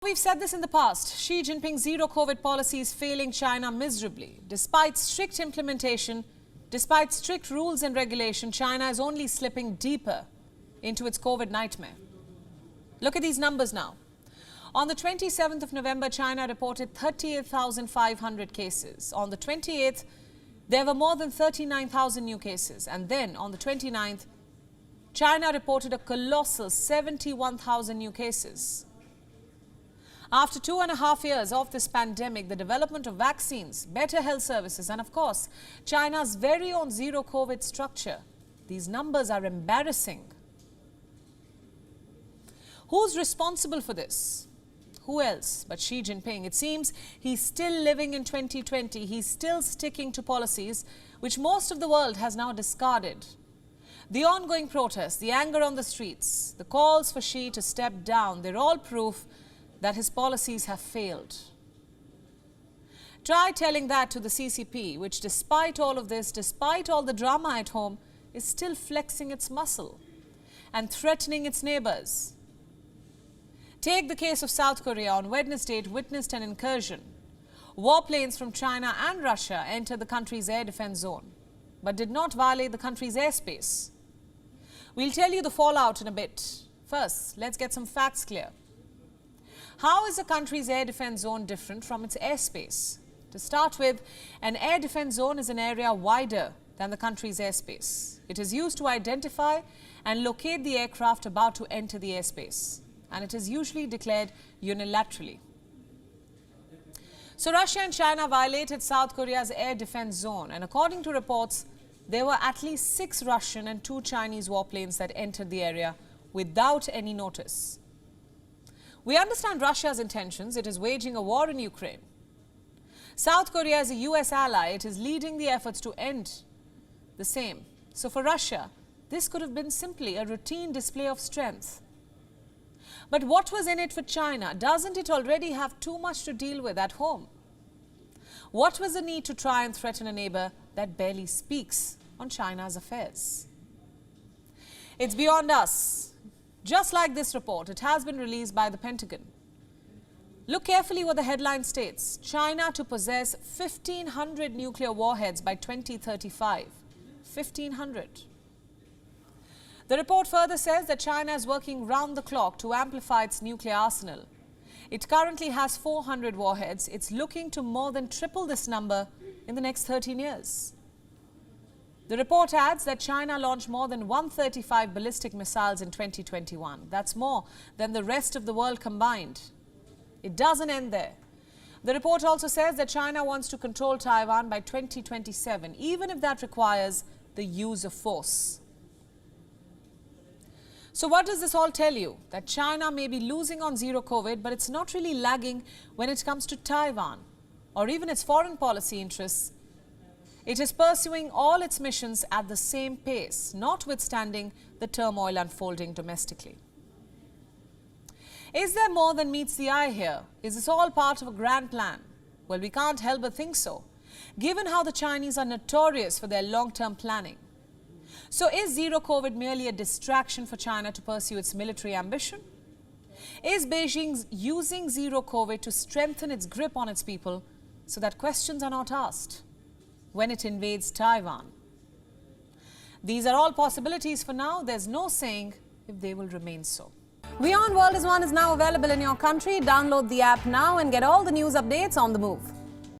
We've said this in the past. Xi Jinping's zero-COVID policy is failing China miserably. Despite strict implementation, despite strict rules and regulation, China is only slipping deeper into its COVID nightmare. Look at these numbers now. On the 27th of November, China reported 38,500 cases. On the 28th, there were more than 39,000 new cases. And then on the 29th, China reported a colossal 71,000 new cases. After 2.5 years of this pandemic, the development of vaccines, better health services, and of course, China's very own zero-COVID structure, these numbers are embarrassing. Who's responsible for this? Who else but Xi Jinping? It seems he's still living in 2020. He's still sticking to policies which most of the world has now discarded. The ongoing protests, the anger on the streets, the calls for Xi to step down, they're all proof that his policies have failed. Try telling that to the CCP, which despite all of this, despite all the drama at home, is still flexing its muscle and threatening its neighbors. Take the case of South Korea. On Wednesday, it witnessed an incursion. Warplanes from China and Russia entered the country's air defense zone, but did not violate the country's airspace. We'll tell you the fallout in a bit. First, let's get some facts clear. How is a country's air defense zone different from its airspace? To start with, an air defense zone is an area wider than the country's airspace. It is used to identify and locate the aircraft about to enter the airspace, and it is usually declared unilaterally. So Russia and China violated South Korea's air defense zone, and according to reports, there were at least 6 Russian and 2 Chinese warplanes that entered the area without any notice. We understand Russia's intentions. It is waging a war in Ukraine. South Korea is a US ally. It is leading the efforts to end the same. So for Russia, this could have been simply a routine display of strength. But what was in it for China? Doesn't it already have too much to deal with at home? What was the need to try and threaten a neighbor that barely speaks on China's affairs? It's beyond us. Just like this report, it has been released by the Pentagon. Look carefully what the headline states. China to possess 1,500 nuclear warheads by 2035. 1,500. The report further says that China is working round the clock to amplify its nuclear arsenal. It currently has 400 warheads. It's looking to more than triple this number in the next 13 years. The report adds that China launched more than 135 ballistic missiles in 2021. That's more than the rest of the world combined. It doesn't end there. The report also says that China wants to control Taiwan by 2027, even if that requires the use of force. So what does this all tell you? That China may be losing on zero COVID, but it's not really lagging when it comes to Taiwan or even its foreign policy interests. It is pursuing all its missions at the same pace, notwithstanding the turmoil unfolding domestically. Is there more than meets the eye here? Is this all part of a grand plan? Well, we can't help but think so, given how the Chinese are notorious for their long-term planning. So is zero COVID merely a distraction for China to pursue its military ambition? Is Beijing using zero COVID to strengthen its grip on its people so that questions are not asked when it invades Taiwan? These are all possibilities for now. There's no saying if they will remain so. WION World is now available in your country. Download the app now and get all the news updates on the move.